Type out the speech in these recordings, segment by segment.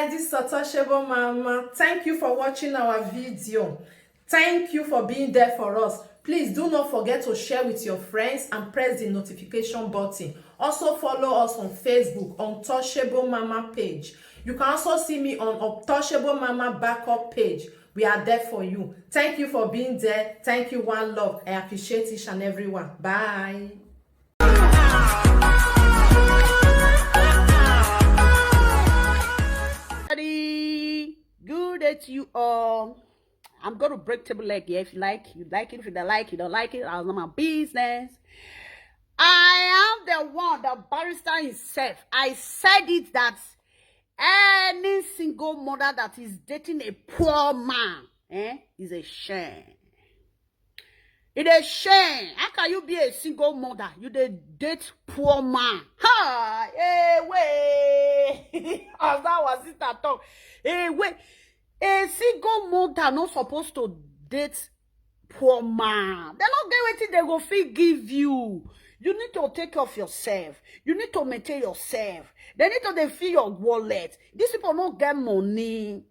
guys, this is Untouchable Mama. Thank you for watching our video. Thank you for being there for us. Please do not forget to share with your friends and press the notification button. Also follow us on Facebook, Untouchable Mama page. You can also see me on Untouchable Mama backup page. We are there for you. Thank you for being there. Thank you, one love. I appreciate each and everyone. Bye. Good day to you all. I'm going to break table leg here. If you like, you like it. If you don't like, you don't like it. That's not my business. I am the one, the barrister himself. I said it that any single mother that is dating a poor man is a shame. It is a shame. How can you be a single mother? You date poor man. Ha! Hey, wait. As that was it at all. Hey, wait. A single mother not supposed to date poor man. They're not getting what they go fit give you. You need to take care of yourself. You need to maintain yourself. They need to fill your wallet. These people don't get money.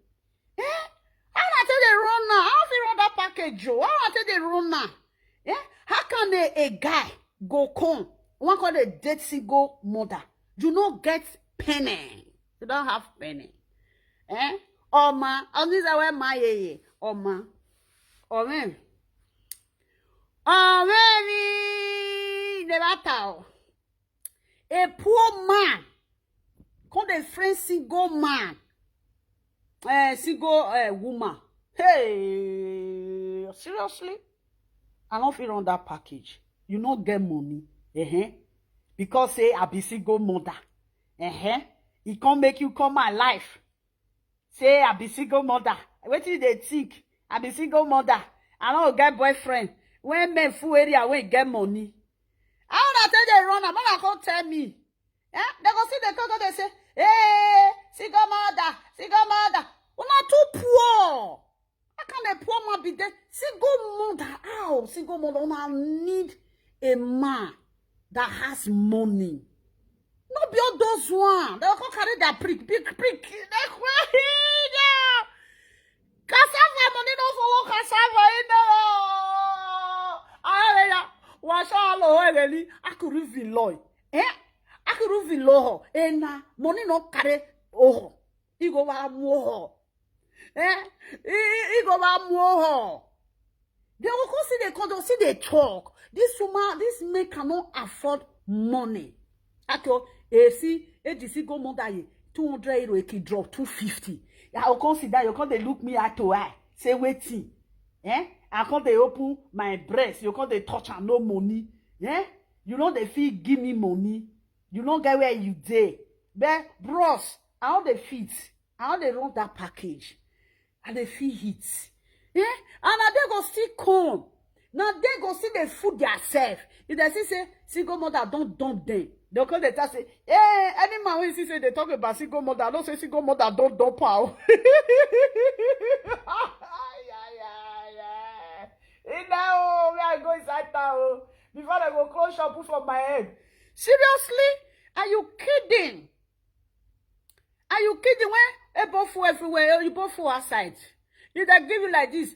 How I tell they run now? How they run that package, Joe? How I tell they run now? How can a guy go come? One call a dead single mother. You not get penny. You don't have penny. Oma, on this away my Oma. Oma. Never tell. A poor man. Call the friend single man. Single woman. Hey, seriously? I don't feel on that package. You not get money. Because say I be single mother. It can't make you come my life. Say I be single mother. What did they think? I be single mother. I don't get boyfriend. When men full area when get money. I don't tell they run. I'm not gonna tell me. They go see the call. They say, hey, single mother, single mother. We're not too poor. How can a poor man be there? Single mother, ow, single mother, I need a man that has money. Not be all those one. They'll come carry that prick. Cassava money no for cassava I could reveal law. I could reveal law. Money no carry oh. You go buy more. You go buy more. They will go see the condo, see they talk. This woman, this man cannot afford money. Ako, see, go more than 200 euro, it drop 250. I will consider you can't they look me eye to eye. Say waiting. I can't they open my breast. You can't they touch and no money. You know they feel give me money. You don't get where you day. But bros, how they fit? How they run that package? And they feel hit. And now they go still come. Now they go see the food themselves. If they say single mother don't dump them. They'll call the say, hey, any man when say they talk about single mother, I don't say single mother don't dump her. Now we are going inside town before I go close shop for my head. Seriously? Are you kidding? Are you kidding? When a both everywhere, you both outside. If they give you like this,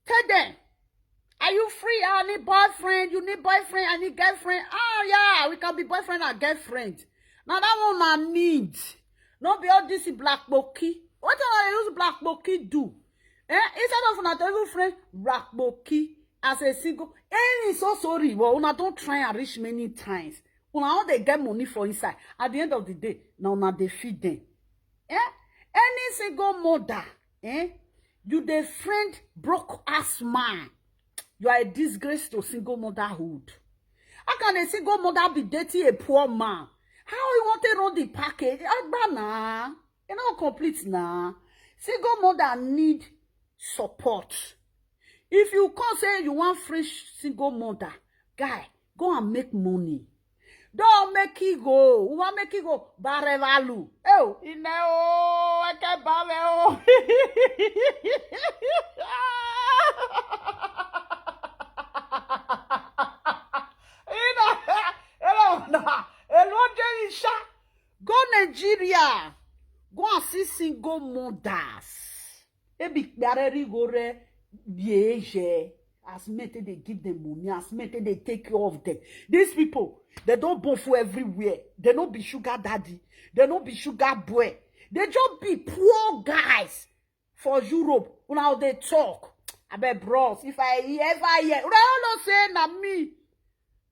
tell them. Are you free? I need boyfriend. You need boyfriend. I need girlfriend. Oh, yeah. We can be boyfriend and girlfriend. Now, that one I need. Not be all this black bookie. What do I use black bookie do? Instead of not every friend, black bookie as a single. And so sorry. Well, una don't try and reach many times. Una how they get money for inside. At the end of the day, now they feed them. Any single mother, you the friend broke ass man. You are a disgrace to single motherhood. How can a single mother be dating a poor man? How you want to run the package? Nah. You know, complete now. Single mother need support. If you can't say you want fresh single mother, guy, go and make money. Don't make it go. Who want make it go? Barevalu. Oh, I can't buy Go Nigeria. Go go see single mothers. Ebi kpareri gore bieje. As many they give them money, as many they take care of them. These people, they don't born for everywhere. They don't be sugar daddy. They don't be sugar boy. They just be poor guys for Europe. Now they talk. I bet bros, if I ever hear, don't say na me,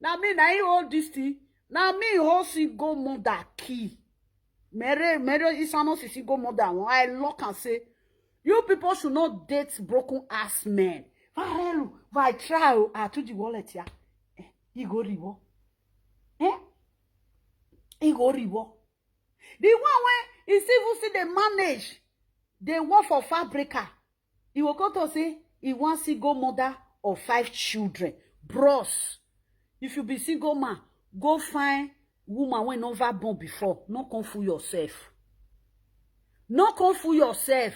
na you hold this thing. Na me also go mother key. Mere is not si go mother. I look and say, you people should not date broken ass men. Vai try to the wallet ya. He go ribo. He go ribo. The one where he see they manage, they work for fabrica. He will go to say he wants single mother of 5 children. Bros, if you be single man, go find woman when never born before. No come fool yourself. No come fool yourself.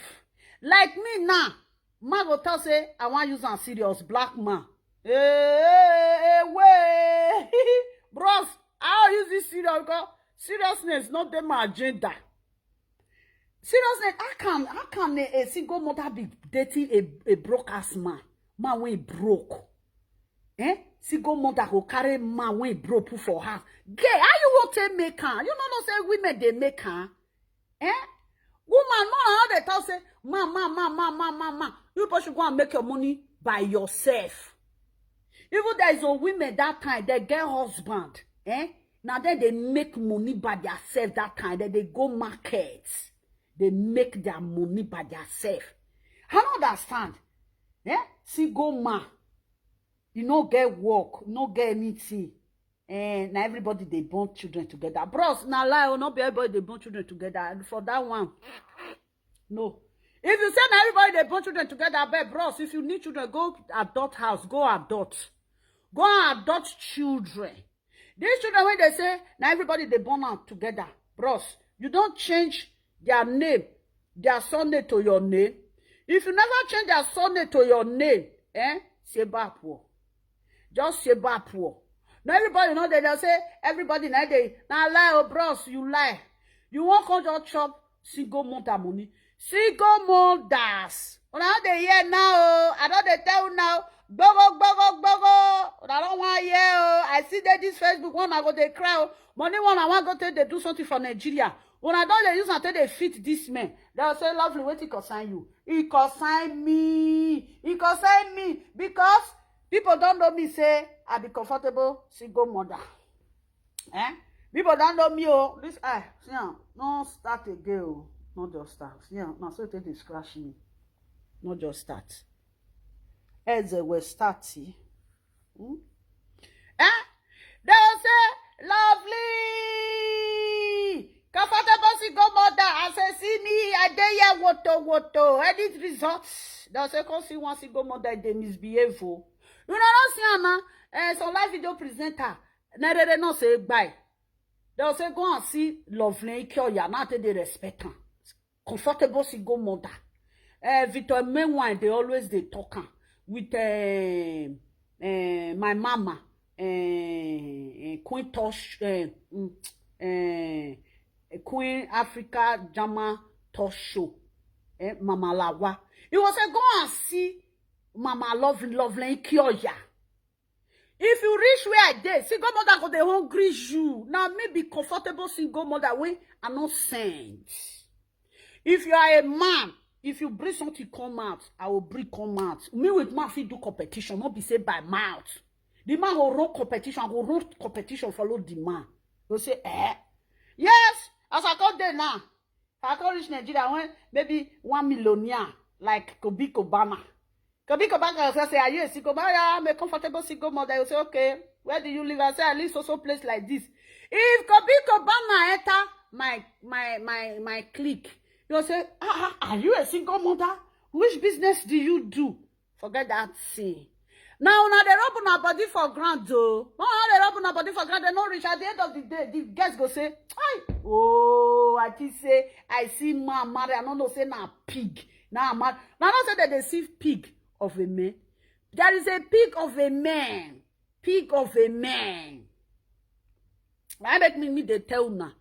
Like me now. Man go tell say I want use a serious black man. Hey, way. Bros, I'll use this serious because seriousness not them agenda. Seriousness, how can a single mother be dating a broke ass man? Man when broke. Single mother go carry man when broke put for her. Gay, how you want to make her? You know say women they make her. Woman, no how they tell say, ma. You should go and make your money by yourself. Even there is a women that time, they get husband. Now then they make money by themselves that time. Then they go markets. They make their money by themselves. I don't understand. Single man. You no get work, no get anything. Now everybody they born children together. Bros, now lie, not be everybody they born children together. And for that one, no. If you say now everybody they born children together, I bet bros, if you need children, go adult house, go adopt. Go and adopt children. These children, when they say now everybody they born out together, bros, you don't change their name, their surname to your name. If you never change their surname to your name, say back poor. Just say back poor. Now everybody know that they say everybody now they now lie, oh bros, you lie. You won't come just chop single mother money. Single mothers. Now they hear now. I don't they tell you now. Bogo. I don't want to hear. I see that this Facebook one I go they cry. Money one I want go tell they do something for Nigeria. When I don't they use until they fit this man. They'll say lovely. Wait, it consign you. It consign me. It consign me because people don't know me say I be comfortable single mother. People don't know me. Oh, this see no start again. Oh. Not just start. Now so they scratch me. Not just start. As they were starting. They will say lovely. Comfortable single mother. I say see me. I dey here woto. Edit results. They'll say come see one single mother they misbehave. You know see some live video presenter. They not say bye. They'll say go and see lovely Kyoya. Now they respect her. Comfortable single mother. Victor Menwine, they always they talk with my mama, Queen Tosh, Queen Africa Jama Tosh Show, Mama Lawa. He was say go and see Mama lovely Kyoya. If you reach where I did, single mother go they hungry you. Now maybe comfortable single mother way are not sent. If you are a man, if you bring something come out, I will bring come out. Me with man fit do competition, not be said by mouth. The man will run competition, follow the man. You say, yes, as I call there now. If I call reach Nigeria, when maybe 1 millionaire, like Kobe Obama. Kobe Obama will say, are you a single mother? I'm a comfortable single mother. You say, okay, where do you live? I say, I live so place like this. If Kobe Obama enter my clique, you say, are you a single mother? Which business do you do? Forget that thing. Now they rub on our body for ground, though. Now they rub on our body for ground. They not reach at the end of the day. The guests go say, oh, I think say I see man marry. I don't know say na pig. Now man. Now don't say that they see pig of a man. There is a pig of a man. Pig of a man. I make me they tell now.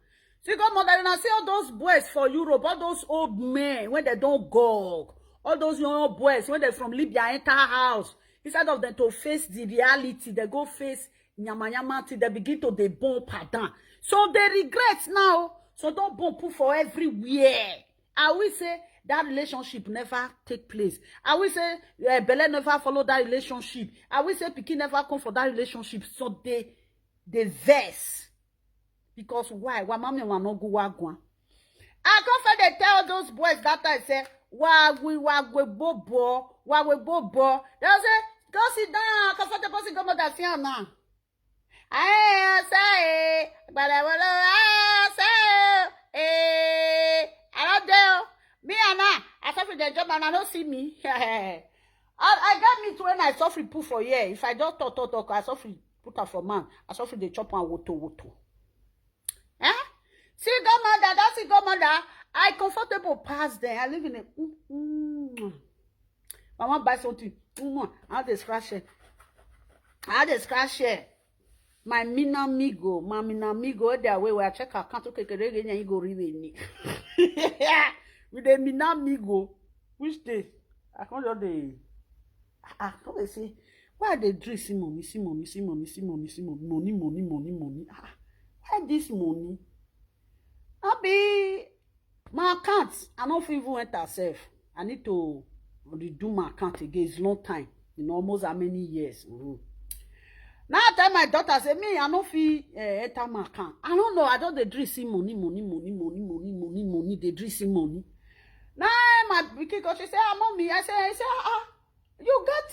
See, godmother, you know, see all those boys for Europe, all those old men, when they don't go, all those young boys, when they from Libya enter house, instead of them to face the reality, they go face nyama till they begin to they bomb pardon. So they regret now. So don't bomb put for everywhere. I will say that relationship never take place. I will say Belle never follow that relationship. I will say Pikin never come for that relationship. So they vex. Because why? Why mommy want no go wagwan? I come for they tell those boys that I say, we bobo. They say, go sit down, comfortable sit go mother see now. I say, but I say, I don't know. Me and I suffer the job and I don't see me. I got me to when I suffer put for year. If I just talk, I suffer put her for man. I suffer the chop and woto. Eh? See, godmother, that's it, godmother. I comfortable past there. I live in a. I want to buy something. I have to scratch it. My minamigo, there way where I check account. Okay, you go really. With the minamigo, which day? I can't just the. I can't they say why they drink see money. Money. Why this money? I be my account. I don't even enter self. I need to redo my account again. It's long time. Almost how many years. Now I tell my daughter, say me, I don't feel enter my account. I don't know. I don't they drink see money. They drink see money. Now my big girl, she say, mommy. I say, you got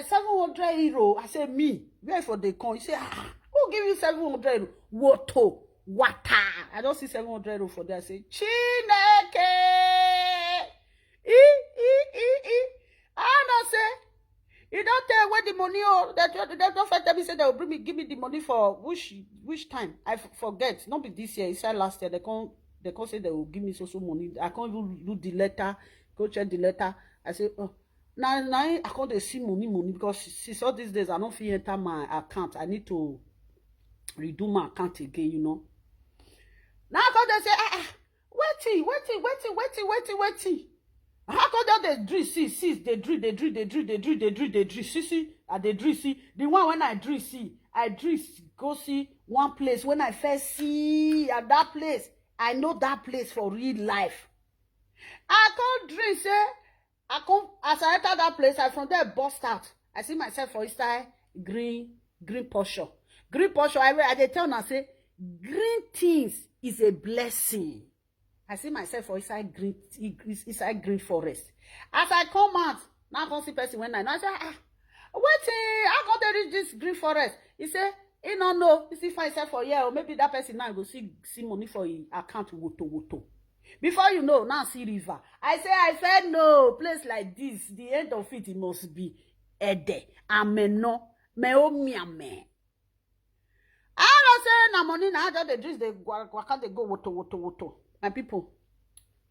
700 euro. I say, me. Where for the coin? She say, who give you 700 euro? Water. I don't see 700 euro for that. I say, Chineke. I don't say, you don't tell where the money they don't tell me say they will give me the money for which time? I forget. Not be this year, it's last year. They can't say they will give me so money. I can't even do the letter, go check the letter. I say, oh. Now I can't see money because since all these days I don't feel enter my account. I need to redo my account again, you know. Now I they say, waiting. How come they drill, see, they drill, see, they drill, see. The one when I drill, go see one place. When I first see at that place, I know that place for real life. I can't drill, say, as I enter that place, I from there bust out. I see myself for inside green portion. Green portion, I dey tell now say, green things is a blessing. I see myself for inside green forest. As I come out, now I come see person when I say, wait, how come they reach this green forest? He say, he don't know. He see find himself for here, or maybe that person now go see money for his account woto. Before you know, now see river. I said no, place like this, the end of it must be Ede. Ameno, me. I don't say na money now just the drinks they waka they go woto. My people,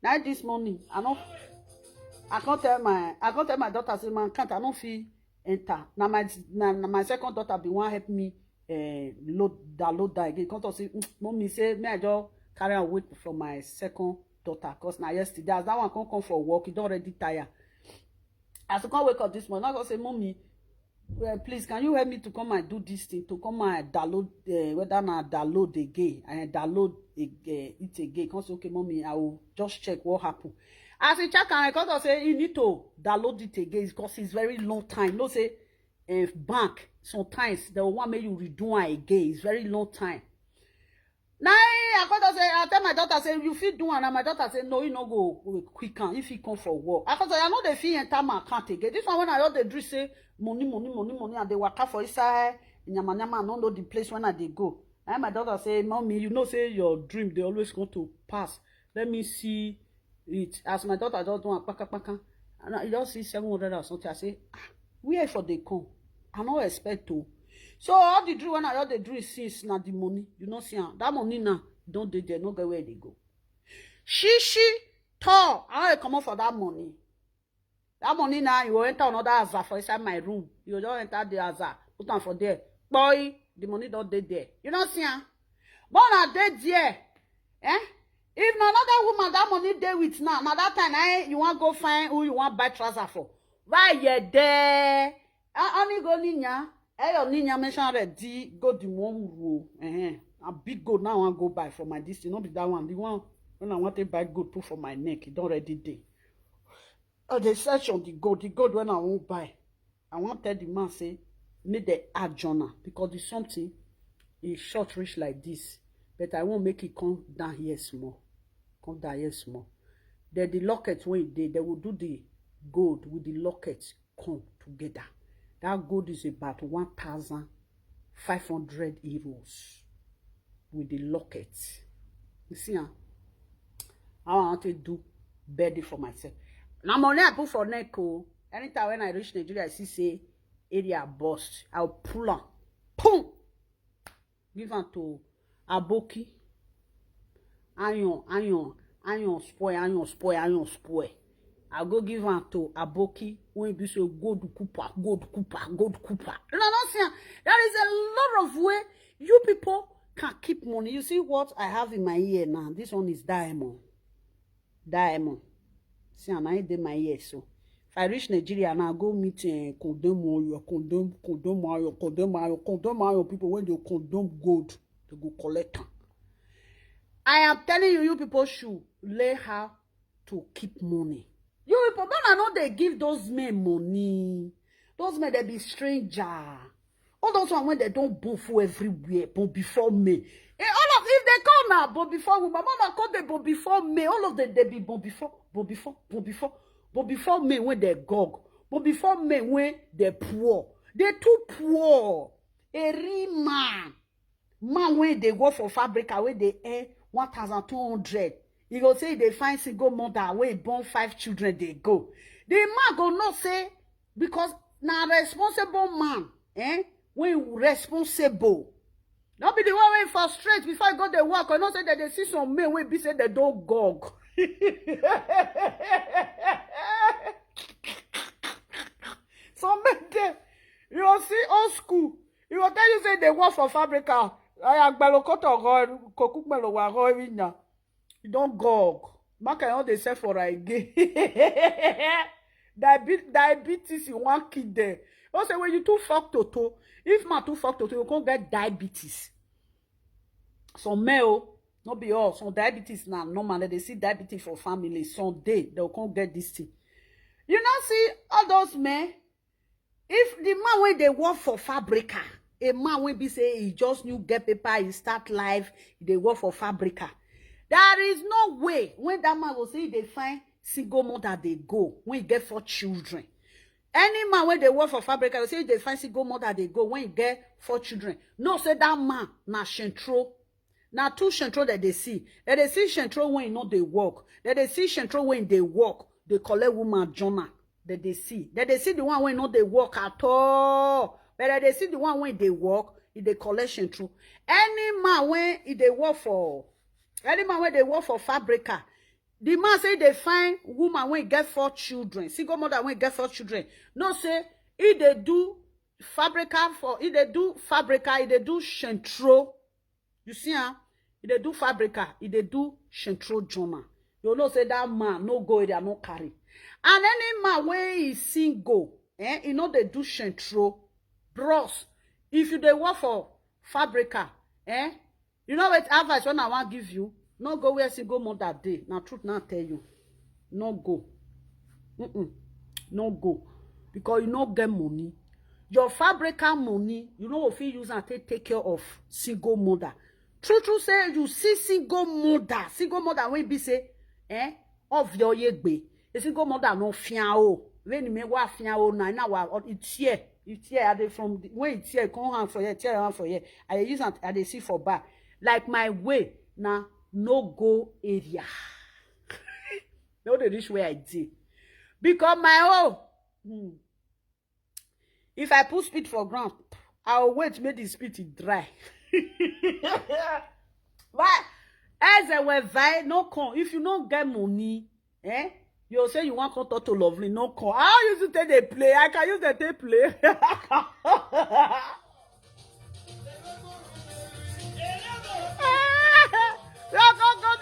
now this morning, I can't tell my daughter say man can't I don't feel enter. Now my second daughter be one help me load that again. Can't say mommy say me I just carry away from my second daughter because now yesterday as that one can't come for work, he don't already tired. As I can't wake up this morning, I go say mommy, well, please can you help me to come and do this thing, to come and download whether I download again and download it again. Because okay mommy, I will just check what happened. As he check and I say you need to download it again because it's very long time. No say bank sometimes they will want me you redo it again. It's very long time. Now I tell my daughter say you feel do one, and my daughter say no, you no go quick can if you come for work. I know the fee enter my account again. This one when I heard the drill say money, and they waka for inside nyama, I don't know the place when they go. And my daughter say, mommy, you know say your dream they always going to pass. Let me see it. As my daughter just do a paka, and I just see 700 or something. I say, where for they come? I don't expect to. So all the drill when I heard the drill since now the money, you know see that money now don't they no go where they go. She tall. I come up for that money. That money now you will enter another azar for inside my room. You don't enter the azar. Put on for there. Boy, the money don't dey there. You know see But I dey there. Eh? If na another woman that money dey with now that time you want go find who you want buy trouser for. Why you there? Only go ninya. Your ninya mention already go the one row. A big gold now I want go buy for my distance. Not be that one. The one when I want to buy gold put for my neck, it don't already dey. Oh, they search on the gold when I won't buy. I want tell the man say make the add journal because the something is short reach like this. But I won't make it come down here small. Come down here small. Then the locket when they will do the gold with the locket come together. That gold is about 1,500 euros with the locket. You see, I want to do better for myself. Now money I put for neck. Anytime when I reach Nigeria, I see say area bust. I'll pull on. Boom! Give am to Aboki. Iron spoil. I'll go give am to Aboki when be say gold cooper. No, see, there is a lot of way you people can keep money. You see what I have in my ear now? This one is diamond. See, and I did my ear so. If I reach Nigeria and I go meet condemn people when they condemn gold, they go collect them. I am telling you, you people should learn how to keep money. You people, don't know they give those men money. Those men, they be stranger. All those ones when they don't buffer everywhere, but before me. And all of if they come now, but before me, my mama called them but before me. All of them they be but before me when they gog. But before me when they poor. They too poor. A real man when they work for fabrica where they earn 1,200. You go say they find single mother where born 5 children they go. The man go not say because now responsible man, when responsible. Not be the one way frustrate before I go to work. I not say that they see some men will be say they don't gog. Some men there, you will see old school. You will tell you say they work for fabrica. You don't gog. Mark I know they say for again. Diabetes you want kid there. Also when you too fuck toto, if man too fuck toto, you can't get diabetes. Some male, not be all. Some diabetes now normal. They see diabetes for family. Some day they can't get this thing. You know see all those men. If the man when they work for fabrica, a man will be say he just new get paper, he start life, they work for fabrica. There is no way when that man will say they find single mother they go when he get 4 children. Any man when they work for fabrica will say they find single mother they go when he get 4 children. No say that man na shentro. Now 2 shentro that they see. That they see shentro when you know they work. That they see shentro when they work. They collect woman journal. That they see. That they see the one when you know they work at all. But that they see the one when they work, if they collect shentro. Any man when they work for fabrica, the man say they find woman when get 4 children, single mother when get 4 children. No say if they do fabrica, if they do shentro. You see, if they do fabrica, if they do shentro journal. You know say that man no go there, no carry. And any man when is single, you know they do shentro. Bros, if you they work for fabrica, you know what advice when I want give you? No go where single mother day. Now truth now tell you. No go. No go. Because you no get money. Your fabrica money, you know if you use and take care of single mother. True say you see single mother when be say, of your yegbe. A single mother no fiao. When you me wa fiao na wa it's here. It's here. Are they from when it's here? Come hand for here, tear hand for here. I use and I they see for back. Like my way now, no go area. No, they reach where I did. Because my own, if I put spit for ground, I'll wait make the spit dry. But as I were vi, no con. If you don't get money, you say you want to talk to lovely, no con. How you to take the play? I can use the tape play.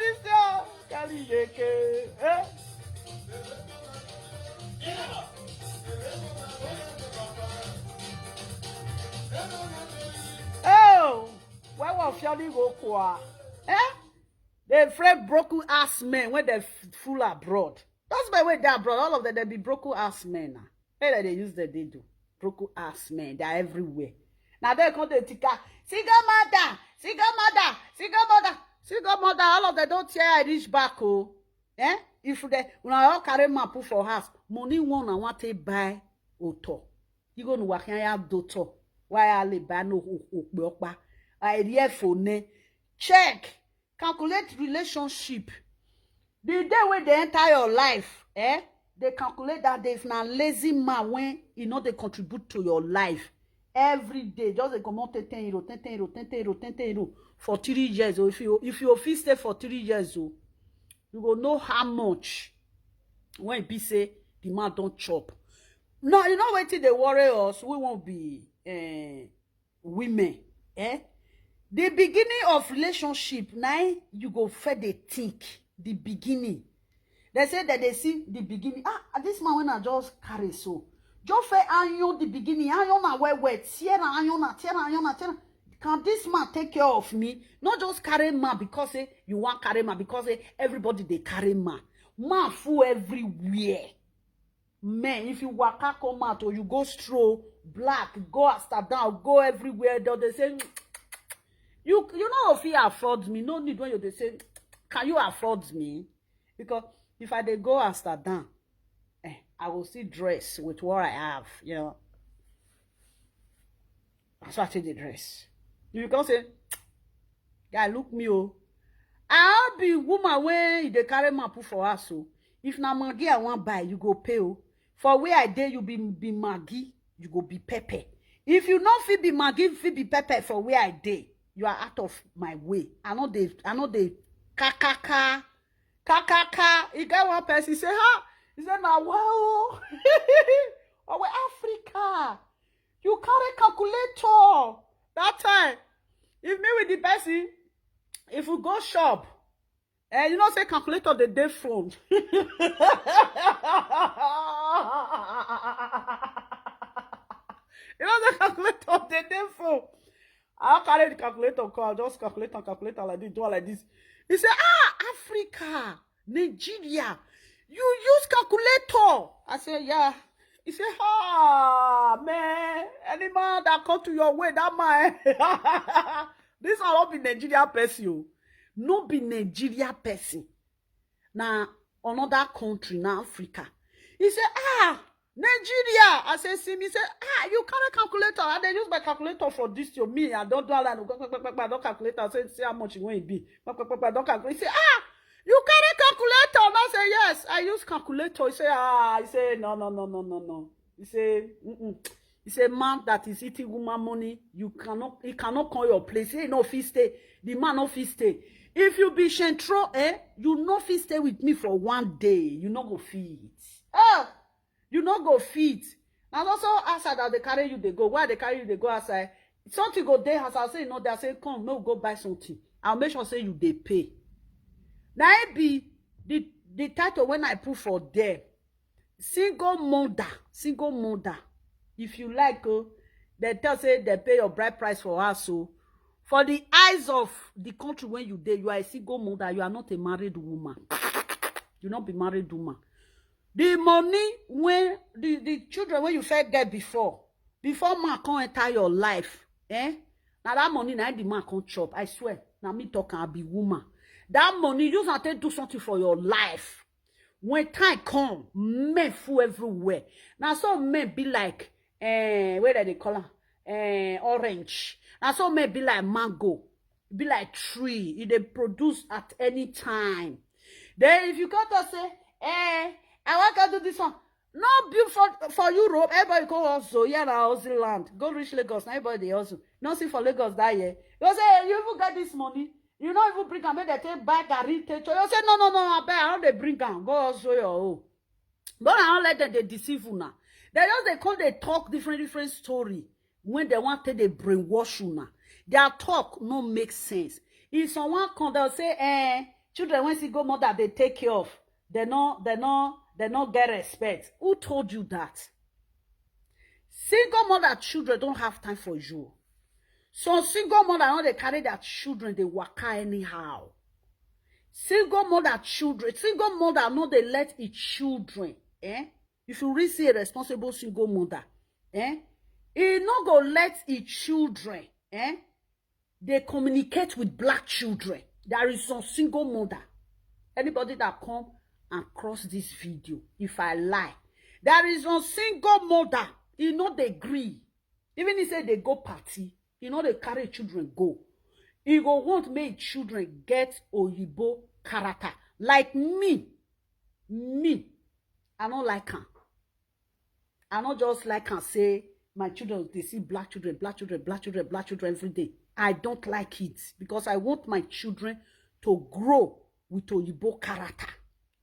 vision. Carry yeke. Eh? Oh, where was Fioni Gokwa? Eh? They afraid broken ass men when they full abroad. That's my way they're abroad. All of them, they be broken ass men. Hey, they use that they do. Broken ass men, they're everywhere. Now they come to Tika. Single mother, single mother, single mother, single mother. All of them don't tear I reach back. Oh, eh? If they when I all carry my put for house, money one I want to buy auto. You go to work here, daughter. Why I live by no okpa? I hear phone. Check. Calculate relationship. The day when they enter your life, they calculate that there's na lazy man when you know they contribute to your life every day. Just they come out 10 euro, 10 euro, 10 euro, 10 euro for 3 years. Or if you stay for 3 years, you will know how much when it be say the man don't chop. No, you know what they worry us. We won't be women, The beginning of relationship, now you go fed the think. The beginning. They say that they see the beginning. This man when I just carry so. Just fed iron the beginning. Iron na wet. Tierra iron. Can this man take care of me? Not just carry man because you want carry man because everybody they carry man. Man full everywhere. Man, if you waka come out or you go stroll, black, go Amsterdam, go everywhere, they say, you know if you afford me, no need when they say, can you afford me? Because if I dey go Amsterdam, I will still dress with what I have, you know. That's why I take the dress. You can say, guy, look me, oh. I'll be woman when they carry my put for us, so if na Maggie I want buy, you go pay, oh. For where I dare you be Maggie, you go be pepper. If you not fit be Maggie, fit be pepper for where I dare, you are out of my way. I know they kakaka. He got one person, he say, ha! He said, now, wow! Oh, we Africa! You carry calculator! That time, if me with the person, if we go shop, you know, say calculator the day front. You know, the calculator the day front. I'll carry the calculator, I'll just calculate like this, do all like this. He said, Africa, Nigeria, you use calculator. I said, yeah. He said, man, any man that come to your way, that man. This will not be Nigeria person. No be Nigeria person. Now, another country, now Africa. He said, Nigeria. I said, see me. He said, you carry calculator. And they use my calculator for this to me. I don't do all that. I don't calculate. I said, see how much it will be. I don't calculate. He said, you carry calculator. And I said, yes, I use calculator. He said, he said, no. He said, He said, man that is eating woman money, he cannot call your place. He no fit stay. The man no fit stay. If you be shentro, you no fit stay with me for 1 day. You no go fit. You no go fit. And also outside that they carry you, they go. Why they carry you, they go outside. Something go there, as I say, no, they say, come, no, go buy something. I'll make sure say you they pay. Now it be the title when I put for there. Single mother. If you like, they tell say they pay your bride price for us. So for the eyes of the country when you there, you are a single mother, you are not a married woman. You not be married woman. The money when the children when you first get before man can't enter your life, now that money now the man can't chop. I swear. Now me talking I be woman. That money you have to do something for your life. When time come, men full everywhere. Now some men be like where do they call them? Orange. Now some men be like mango, be like tree. It they produce at any time. Then if you got to say, I want to do this one. No build for Europe. Everybody go also. Yeah, now Aussie land. Go reach Lagos. Now everybody also. Not see for Lagos that year. You say you even get this money. You don't even bring them. They take back and retake. You say no. I bet I don't they bring them. Go also your own. But I don't let them they deceive you now. They talk different story when they want to they brainwash you now. Their talk no make sense. If someone come they'll say children when single mother they take care of, they not get respect. Who told you that? Single mother children don't have time for you. So single mother know they carry their children, they waka anyhow. Single mother know they let its children, if you really see a responsible single mother, he not go let its children, they communicate with black children. There is some single mother. Anybody that come and cross this video, if I lie, there is some single mother, you know they agree. Even if say they go party, you know they carry children go. You go want make children get Oyibo character. Like me, I don't like her. I not just like her say my children, they see black children every day. I don't like it because I want my children to grow with Oyibo character.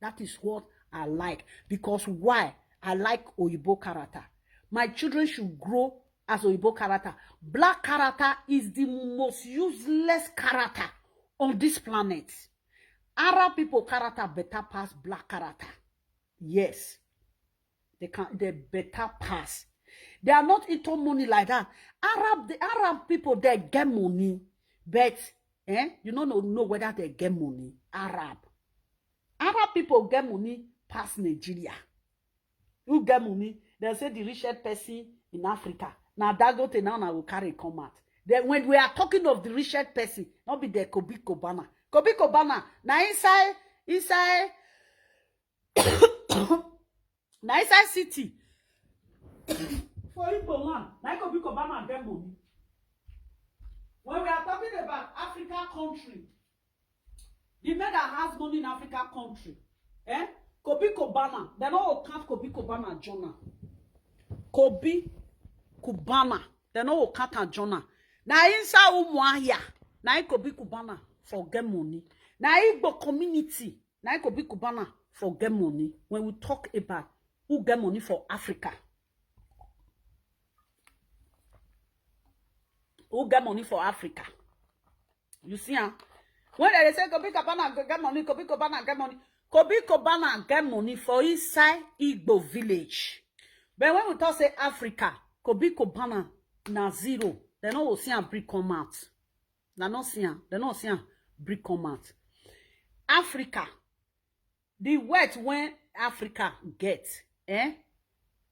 That is what I like. Because why? I like Oyibo character. My children should grow as Oyibo character. Black character is the most useless character on this planet. Arab people character better pass black character. Yes. They better pass. They are not into money like that. The Arab people, they get money. But you don't know whether they get money. Arab people get money past Nigeria. Who get money? They say the richest person in Africa. Now Dagote now will carry come out. Then when we are talking of the richest person, not be the Kobe Kobana. Kobe Kobana. Now inside now inside city. For Igbo man, now Kobe Kobana get money. When we are talking about African country, the man that has money in African country, Kobe Kobana, they don't count Kobe Kobana Jonah. Kobe Kubana, they don't count a Jonah. Now inside Umuahia, now Kobe Kubana for get money. Now Igbo community, now Kobe Kubana for get money. When we talk about who get money for Africa, who get money for Africa, you see, when they say Kobe Kubana get money, Kobe Kubana get money. Kobe Kobana get money for inside Igbo village. But when we talk say Africa, Kobe Kobana na zero. They no see a brick come out. They not see a brick come out. Africa, the wet when Africa get, I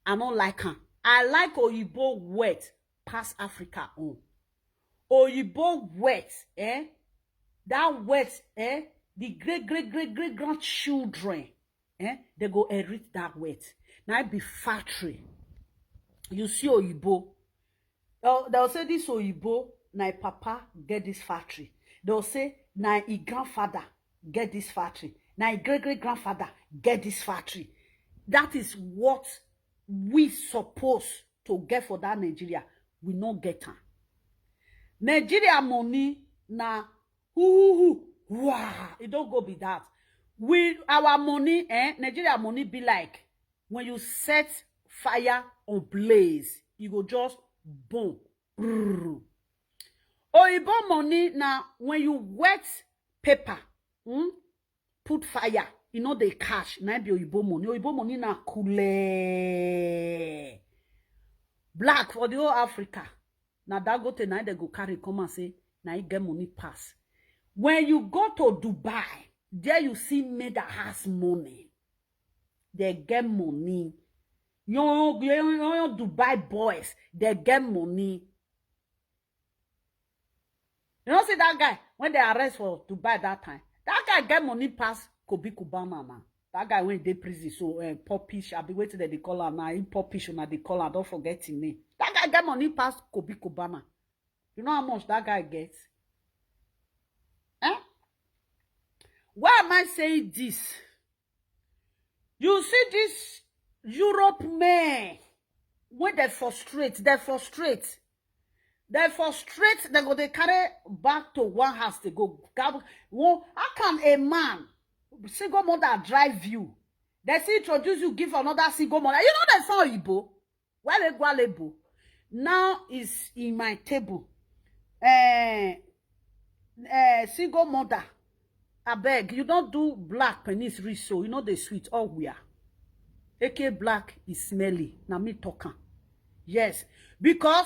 don't like her. I like Oyibo wet past Africa on. Oyibo wet, that wet, the great grandchildren, they go inherit that wet. Now it be factory. You see Oyibo. They'll say this Oyibo, na papa get this factory. They'll say na his grandfather get this factory. Na his great grandfather get this factory. That is what we supposed to get for that Nigeria. We not get her. Nigeria money na wow, it don't go be that. Our money, Nigeria money be like when you set fire on blaze, you go just boom. Oyibo money now when you wet paper, put fire, you know they catch. Now be Oyibo money. Oyibo money na cool. Black for the whole Africa. Now that go to now they go carry come and say, now you get money pass. When you go to Dubai, there you see men that has money. They get money. Young Dubai boys, they get money. You know, see that guy, when they arrest for Dubai that time, that guy get money past Kobe Kubana now. That guy went to prison, so Popish, I'll be waiting that they call her now. In Popish, now they call her, don't forget his name. That guy get money past Kobe Kubana. You know how much that guy gets? Why am I saying this? You see this Europe men, when they frustrate, they go they carry back to one house, they go. How can a man, single mother drive you? They see introduce you, give another single mother. You know that's not Igbo. Why they go label? Now is in my table. Single mother I beg, you don't do black penis reach so. You know the sweet. Oh, we are. AK black is smelly. Now me talking. Yes. Because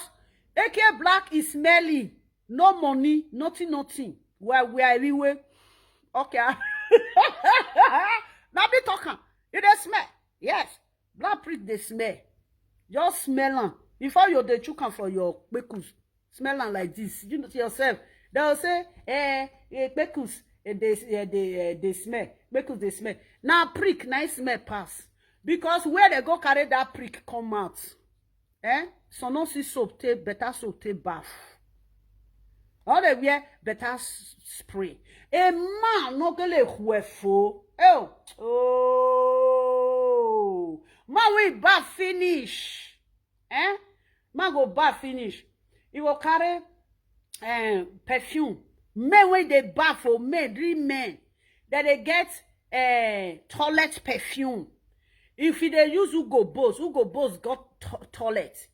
AK black is smelly. No money. Nothing. Where we are everywhere. Okay. Now me talking. You dey smell. Yes. Black prick they smell. Just smell them. Before you dey chook am for your pekus. Smell them like this. You know to yourself. They will say, pekus. They smell. Pekus they smell. Now prick, nice smell pass. Because where they go carry that prick come out. So no see soap take, better soap take bath. All they wear better spray. A man no get le huefo. Oh, man we bath finish. Man go bath finish. He will carry perfume. Men when they bath for men, 3 men, that they get toilet perfume. If they use Hugo Boss got toilet.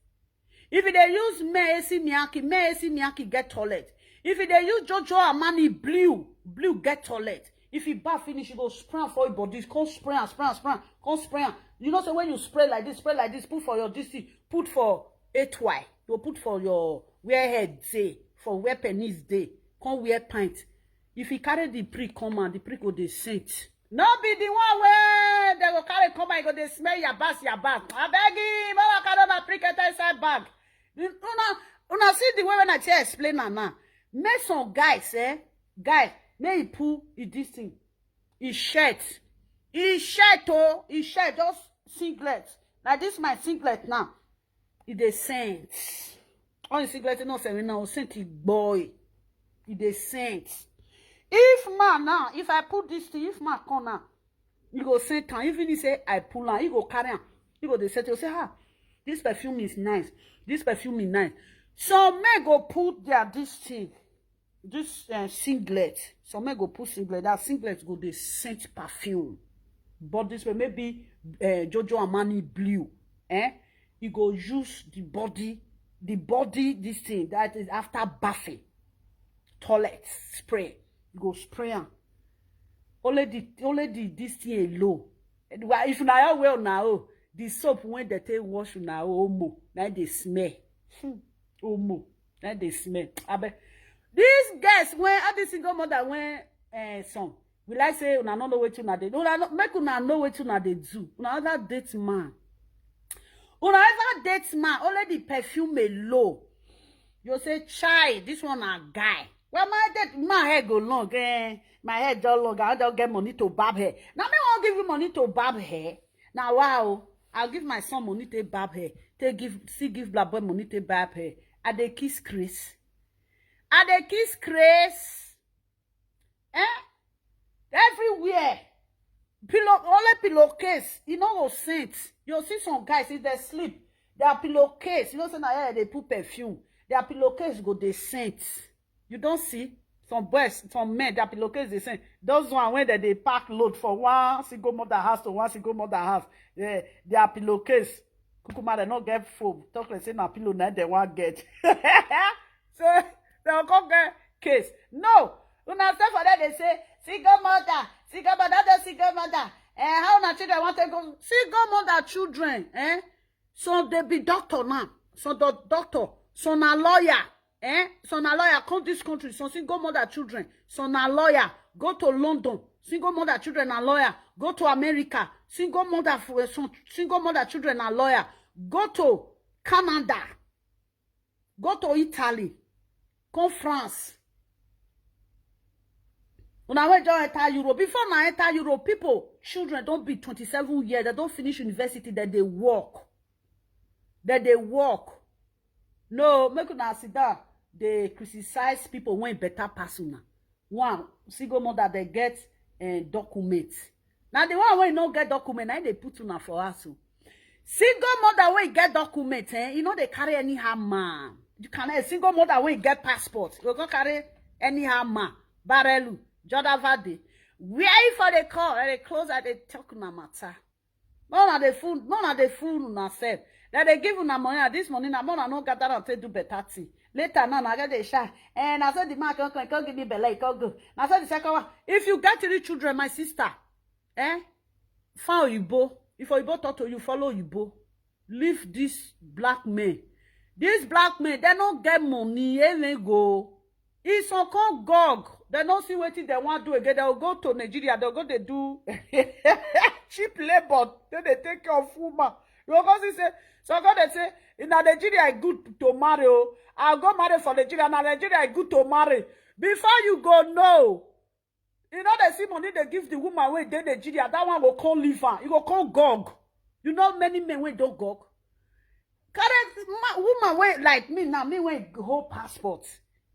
If they use Messi Miyake get toilet. If they use Jojo Armani blue get toilet. If he bath finish, you go spray for your body. Come spray. You know, so when you spray like this, put for your DC, put for 8Y. You put for your wear head day, for wear penis day. Come wear pint. If he carry the prick come on, the prick go dey scent. No be the one where they go carry come and go dey smell your bag. I beg you, mama carry my prick inside bag. Una see the way when I tell explain now. Make some guys, guy, may he pull this thing. His shirt, just singlet. Like this my singlet now. It dey scent. On the singlet, no say now scent it boy. It dey scent. If man now, if I put this thing, if man come now, you go scent am. Even if say I pull am, you go carry am. You go dey scent. You say, this perfume is nice. This perfume is nice. Some men go put this thing, this singlet. Some men go put singlet. That singlet go dey scent perfume. But this way maybe Jojo Armani blue. You go use the body, this thing that is after bathing. Toilet spray. You go spray am. Only this thing alone. If na well now, the soap when they take wash na omo, na they smell. Omo, na they smell. These guys when every single mother when son, we like say una no know wetin una dey. Make una know wetin una dey do. Una ever date man. Only the perfume alone. You say, chai, this one a guy. Well, my hair go long, my hair just long. I don't get money to barb hair. Now me won't give you money to barb hair. Now wow, I'll give my son money to barb hair. Give black boy money to barb hair. I dey kiss Chris. Everywhere. Only pillowcase. You know go scent. You see some guys if they sleep, their pillowcase. You know say na they put perfume. Their pillowcase go dey scent. You don't see some boys, some men, their pillowcase they scent. Those one when they pack load for one single mother house to one single mother house. Their pillowcase. Kukuma they not get foam. Talk like say na pillow na they want get. So they'll come get case. No. Una say for that they say single mother, that's single mother. How na children want to go single mother children? So they be doctor now. So the doctor, so na lawyer. So na lawyer come this country. So single mother children. So na lawyer go to London. Single mother children and lawyer go to America. Single mother children and lawyer go to Canada. Go to Italy. Come France. When I went to enter Europe, before I enter Europe, children don't be 27 years, they don't finish university, then they work. No, make una sit down. They criticize people when better person. One, single mother, they get documents. Now the one when no get document, now they put una for us. Single mother when get documents, you know they carry anyhow man. You can a single mother when get passport, you go carry anyhow man. Barelu. Jordan Vade, where for the call? They close at the talk na matter. None of the food, na self. That they give una money. This money na money no gather and take do better thing. Later now, I get the shy. And I said the man can't give me belly, can't go. I said the second one, if you get 3 children, my sister, follow Igbo. If Igbo talk to you, follow Igbo. Leave this black man. This black man, they don't get money, they go. It's on called Gog. They don't see what they want to do again. They'll go to Nigeria, they'll go to do cheap labor. Then they take care of woman. You go see say, so God they say, in Nigeria it's good to marry. I'll go marry for Nigeria. Now Nigeria it's good to marry. Before you go, no. You know they see money they give the woman when they Nigeria. That one will call liver. You go call Gog. You know many men when don't Gog. Correct woman when like me now, me when hold passport.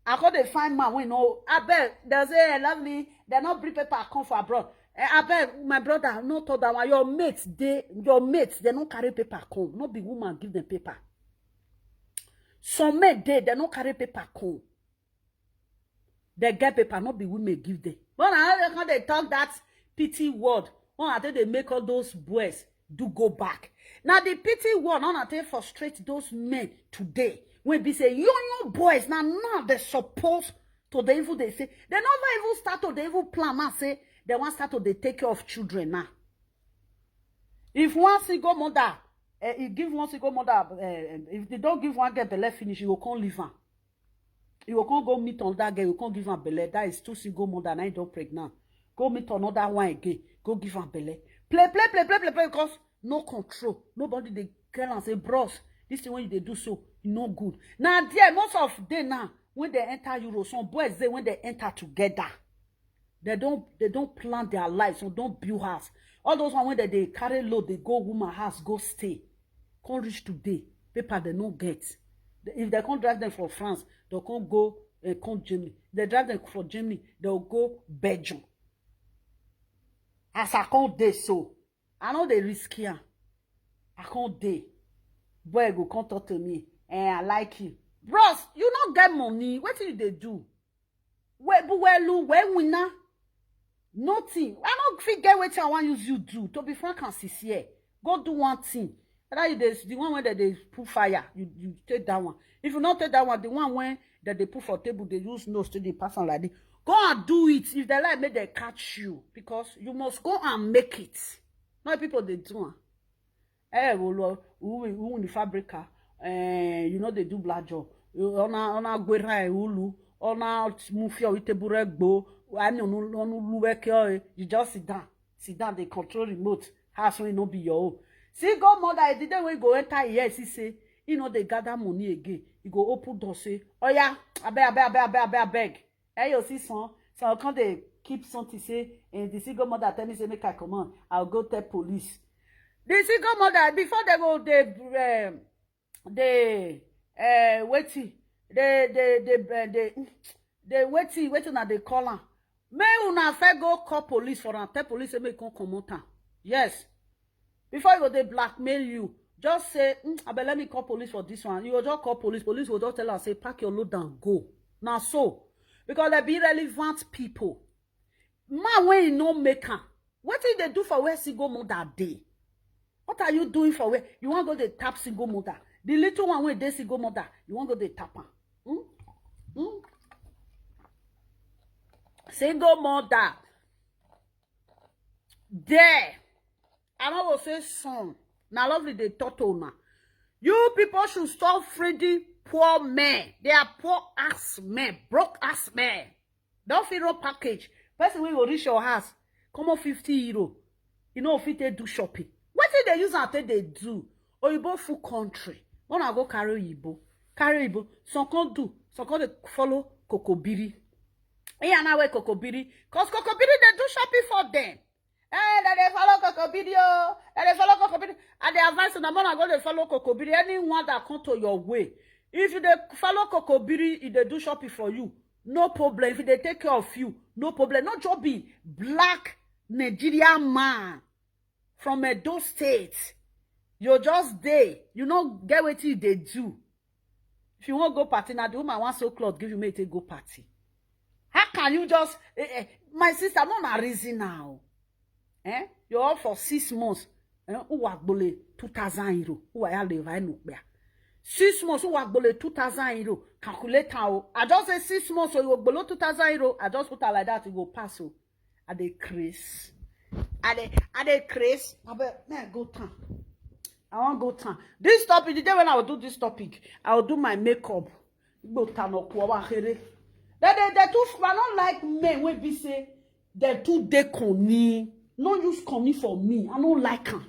I got to find man when no. I bet they say lovely. They not bring paper come for abroad. I bet my brother no told that one. Your mates they don't carry paper come. Not be woman give them paper. Some men they don't carry paper come. They get paper, not be women give them. But now they talk that pity word. I think they make all those boys do go back. Now the pity word, I think frustrate those men today. When they say young boys now they supposed to the evil they say they never even start to the evil plan now say they want start to they take care of children now. If one single mother, you give one single mother, if they don't give one girl belly finish, you will can't leave her. You will can't go meet on that girl. You can't give her belly. That is 2 single mother and I don't pregnant. Go meet another one again. Go give her belly. Play because no control. Nobody they girl and say bros. This thing when they do so, no good. Now, there most of them now when they enter Euro, some boys they when they enter together, they don't plan their lives, so don't build house. All those one when they carry load, they go woman house, go stay. Can't reach today. Paper they no get. If they can't drive them for France, they can't go come Germany. They drive them for Germany, they'll go Belgium. As I can't day so, I know they risk here. I can't day. Boy go come talk to me and I like you. Bros, you not get money. What did they do? Where winner? Nothing. I don't forget what I want you do. To be frank and sincere. Go do one thing. That is the one where they put fire. You take that one. If you not take that one, the one where that they put for table, they use nose to the person like this. Go and do it. If they like, make they catch you. Because you must go and make it. Not people they do. Who in the fabrica? You know they do black job. Ona gwera ulu. Ona mufia witeburegbo. You just sit down. Sit down. They control remote. House will not be your own. See, God mother, the day we go enter here, he say, you know they gather money again. You go open door say, oh yeah, I beg. Hey, you see son. So can't they keep something say, and the single mother tell me say make I come on. I'll go tell police. The single mother, before they go, waiting at the corner. May una fair go call police for and tell police say make come out. Yes. Before you go, they blackmail you. Just say, but let me call police for this one. You will just call police. Police will just tell us, say, pack your load and go. Now so, because they be relevant people. Man, when you no maker, what did they do for where single mother day? What are you doing for where? You want to go to tap single mother. The little one where they single mother, you want to go to tap her. Single mother. There. I will say son. Now lovely they talk to now. You people should stop feeding poor men. They are poor ass men, broke ass men. Don't feel no package. Person will reach your house. Come on €50. You know if they do shopping. What did they use until they do? Oyibo full country. Wanna go carry Oyibo. Carry Oyibo. Some can't do. Some can't follow Kokobiri. Yeah, now where Kokobiri. Cause Kokobiri they do shopping for them. That they follow Kokobiri. That they follow Kokobiri. And they advise them, I'm going to follow Kokobiri. Anyone that come to your way. If they follow Kokobiri, if they do shopping for you, no problem. If they take care of you, no problem. Not just be black Nigerian man from Edo State. You're just there. You know, get what they do. If you want to go party, now the woman wants so clothes, give you me to go party. How can you just... my sister, I'm not a reason now. You're all for 6 months. Who are €2,000? Who are you? 6 months, so I go 2,000 euro. Calculate how. I just say 6 months, so you go below 2,000 euro. I just put it like that, it go pass. So I decrease. I decrease. I bet, man, go time. I want go time. This topic, the day when I will do this topic, I will do my makeup. Go time no kwa here. They too. I don't like men when we say they too deconi. No use conny for me. I don't like them.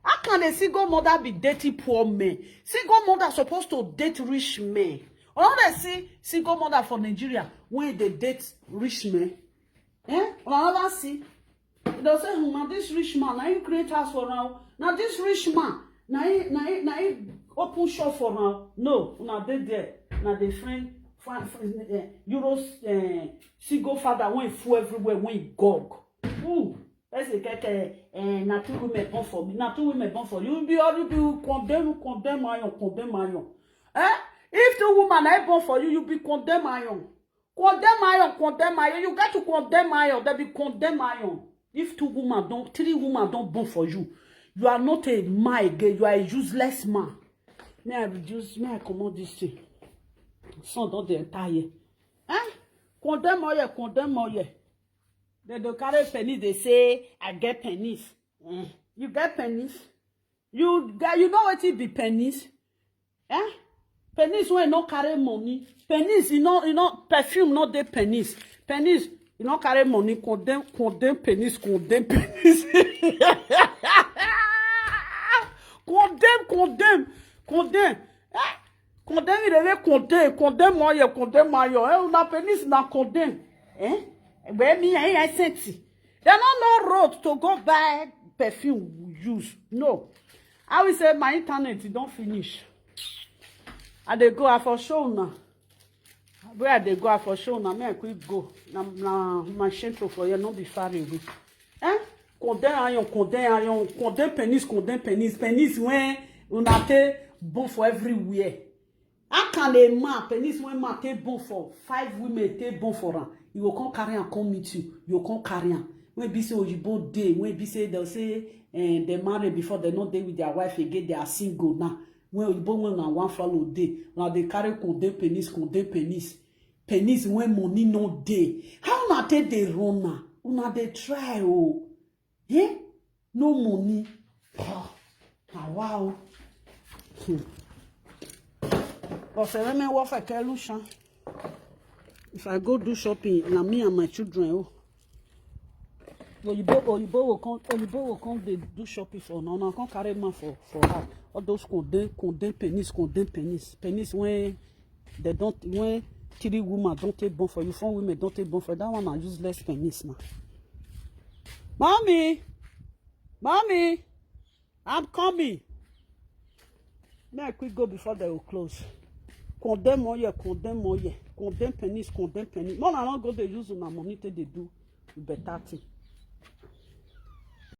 How can a single mother be dating poor men? Single mother supposed to date rich men. Or they see single mother for Nigeria when they date rich men. Or never see. They say, now this rich man, now he create house for now. Now this rich man, now he open shop for now. No, now they there. Now they friend Euros single father when he fool everywhere when he gog. Ooh. Let's get not two women born for me. Not two women born for you. You be condemn iron. If two women are born for you, you be condemn iron. Condemn iron. You got to condemn iron. They be condemn iron. If three women don't born for you, you are not a man again. You are a useless man. May I command this thing? Son don't the entire. Condemn oil. They don't carry pennies. They say, I get pennies. You get pennies? You know what it be pennies? Pennies when no carry money. Pennies, you know, perfume not the pennies. Pennies, you know carry money. Condemn pennies. Condemn. Condemn il avait condemn moi. Na pennies na condemn. Where me I sent it. There no road to go buy perfume use. No. I will say my internet it don't finish. I dey go for show now. Where they go for show now, me I quick go. Na my shelter for you not be far away. Condemn pennies. Pennies when una take bon for everywhere. How can a man pennies when man take bon for 5 women take bon for him? You will come carry and come meet you. You will come carry and when be say Ojibo day, when be say they'll say they married before they not day with their wife again, they are single now. When Ojibo when on one follow day, now they carry condemn pennies. Pennies when money no day. How not take they run now? Una they try oh. No money. Wow. But for me, what for Kelusha? If I go do shopping, na me and my children, Oyibo will come they do shopping for now. I can't carry man for her. All those condemn pennies. Pennies when they don't when 3 women don't take bon for you, 4 women don't take bon for that one are useless pennies now. Mommy, I'm coming. May I quick go before they will close. Condemn pennies. More than not go they use my money till they do better thing.